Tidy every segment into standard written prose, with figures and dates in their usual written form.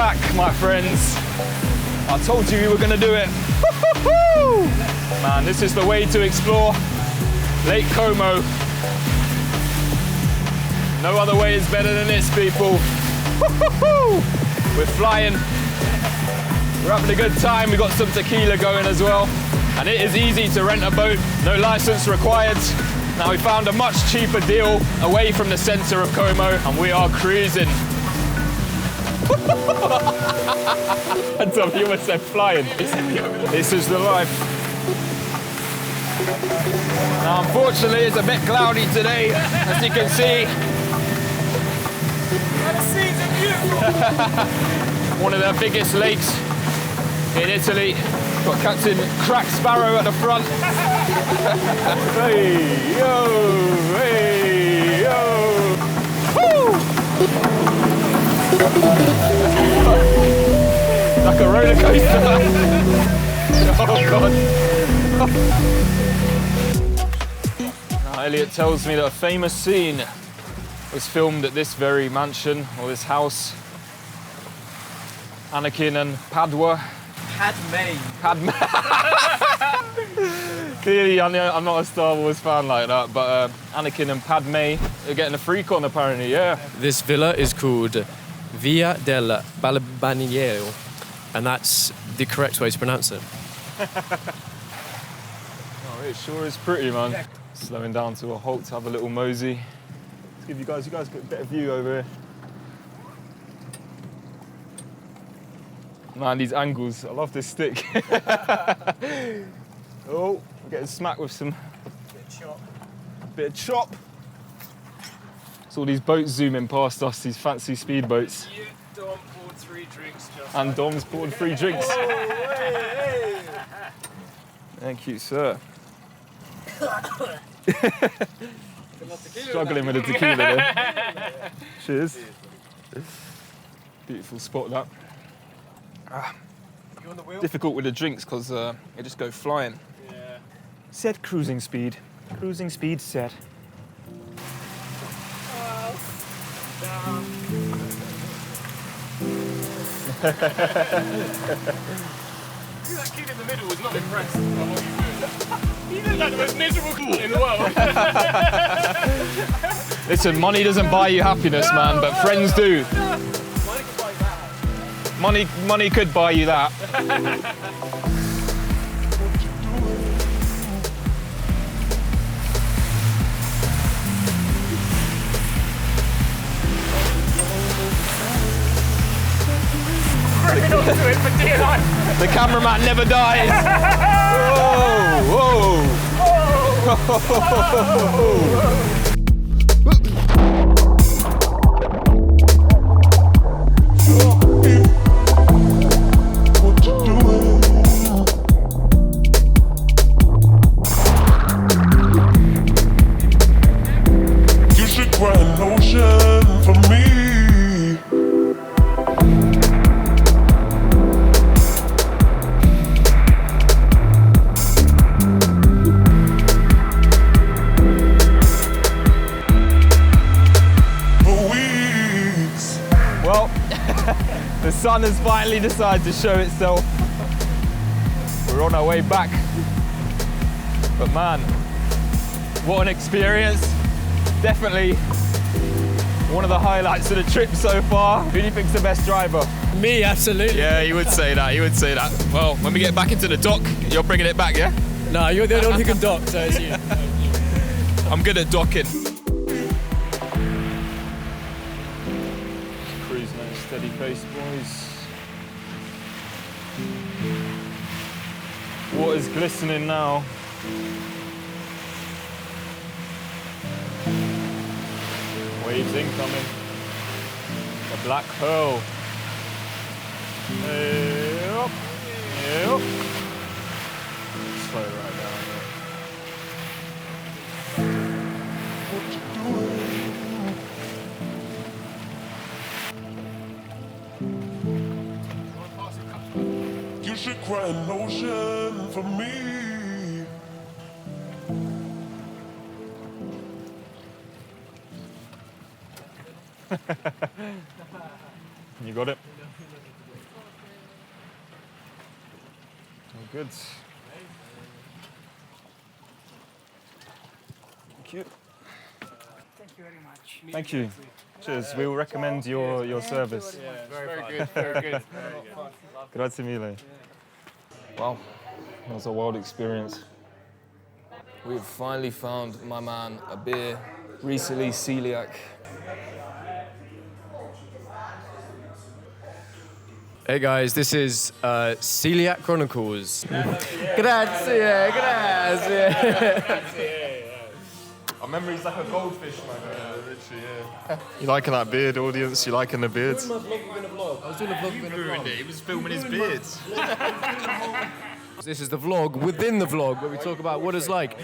back, my friends. I told you we were gonna do it. Man, this is the way to explore Lake Como. No other way is better than this, people. We're flying. We're having a good time. We got some tequila going as well. And it is easy to rent a boat, no license required. Now we found a much cheaper deal away from the center of Como, and we are cruising. I thought you almost said flying. This is the life. Now, unfortunately, it's a bit cloudy today, as you can see. One of the biggest lakes in Italy. Got Captain Crack Sparrow at the front. Hey, yo, hey, yo. Woo! Like a roller coaster. Oh, God. Now, Elliot tells me that a famous scene was filmed at this very mansion, or this house. Anakin and Padua. Padme. Clearly, I'm not a Star Wars fan like that, but Anakin and Padme are getting a freak on, apparently, yeah. This villa is called Via del Balbaniero, and that's the correct way to pronounce it. Oh, it sure is pretty, man. Slowing down to a halt to have a little mosey. Let's give you guys got a better view over here. Man, these angles, I love this stick. Oh, we're getting smacked with some bit of chop. So all these boats zooming past us, these fancy speedboats. Dom poured 3 drinks just. And Dom's poured 3 drinks. Oh, hey. Thank you, sir. Struggling with the tequila there. Cheers. Beautiful spot, that. Difficult with the drinks because they just go flying. Yeah. Set cruising speed. Cruising speed set. That kid in the middle was not impressed by what you did. He looked like the most miserable kid in the world. Listen, money doesn't buy you happiness, man, but friends do. Money could buy you that. The cameraman never dies. Whoa, whoa. The sun has finally decided to show itself. We're on our way back. But man, what an experience. Definitely one of the highlights of the trip so far. Who do you think's the best driver? Me, absolutely. Yeah, you would say that, you would say that. Well, when we get back into the dock, you're bringing it back, yeah? No, you're the only one who can dock, so it's you. I'm good at docking. Cruising at a steady pace, boys. Water's glistening now. Waves incoming. The Black Pearl. Yep. Yep. Slow right down here. You should cry an ocean for me. You got it? Good. Thank you. Thank you very much. Thank you. Cheers. We will recommend your service. Very good, very good. Grazie mille. Wow, that was a wild experience. We've finally found my man a beer, recently celiac. Hey guys, this is Celiac Chronicles. Grazie. I remember he's like a goldfish, man. Literally, yeah. You liking that beard, audience? You liking the beard? I was doing a vlog within a vlog. He was filming his beard. This is the vlog within the vlog where we talk about what it's like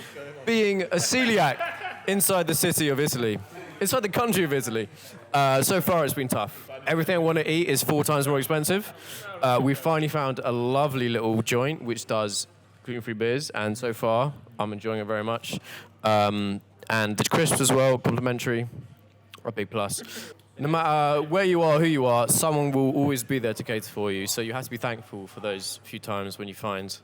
being a celiac inside the city of Italy, inside the country of Italy. So far it's been tough. Everything I want to eat is 4 times more expensive. We finally found a lovely little joint which does gluten-free beers, and so far I'm enjoying it very much. And the crisps as well, complimentary, a big plus. No matter where you are, who you are, someone will always be there to cater for you. So you have to be thankful for those few times when you find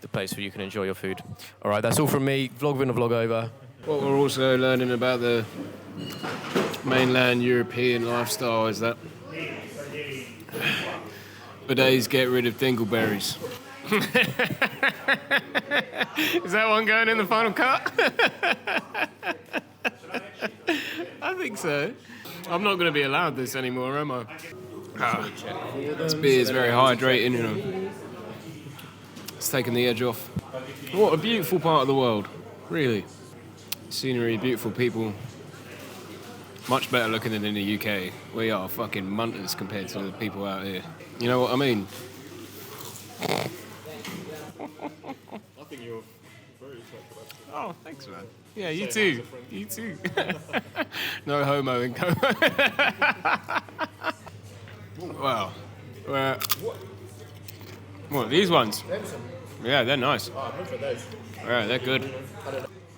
the place where you can enjoy your food. All right, that's all from me. Vlog win a vlog over. What we're also learning about the mainland European lifestyle is that bidets get rid of dingleberries. Is that one going in the final cut? I think so. I'm not going to be allowed this anymore, am I? This beer is very hydrating, you know. It's taking the edge off. What a beautiful part of the world, really. Scenery, beautiful people. Much better looking than in the UK. We are fucking munters compared to the people out here. You know what I mean? I think you're very attractive. Oh, thanks, man. Yeah, you too. You too. No homo in co. Wow. What, these ones? Yeah, they're nice. Yeah, they're good.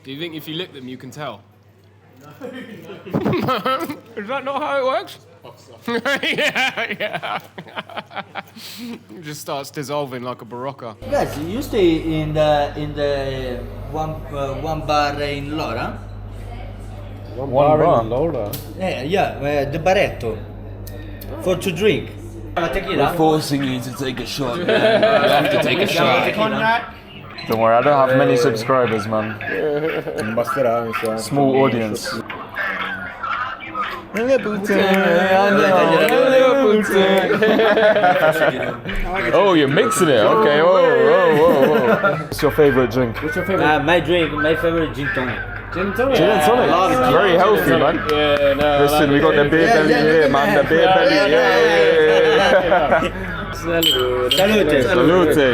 Do you think if you lick them, you can tell? No. Is that not how it works? yeah. It just starts dissolving like a Barocca. Guys, you stay in the one bar in Lora? One bar in Lora? Yeah, the Barretto. For to drink. Tequila? Forcing you to take a shot. You have to take a shot. Don't worry, I don't have many subscribers, man. Small audience. Oh, you're mixing it. Okay. Whoa. What's your favorite drink? My favorite gin tonic. Gin and tonic. Very healthy, man. Yeah, no. Listen, we got the beer belly here, man. The beer belly. Yeah. Salute.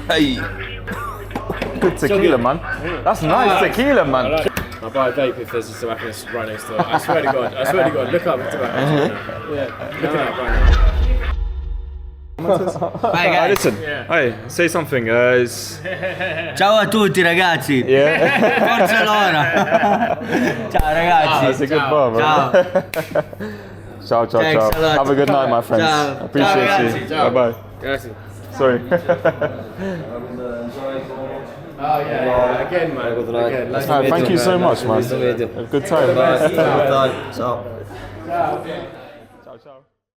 Hey. Good tequila, man. That's nice tequila, man. I'll buy a vape if there's a tobacconist right next door. I swear to God, look up the tobacconist. Yeah, look it up right now. Vai guys. Listen, hey, say something. Ciao a tutti ragazzi. Forza Lora. Ciao ragazzi. It's a good bar, bro. Ciao. Thanks a lot. Have a good night, my friends. Ciao. Appreciate you. Ciao. Bye. Grazie. Sorry. Oh yeah. Again, man. Thank you so much, man. A good time. Ciao.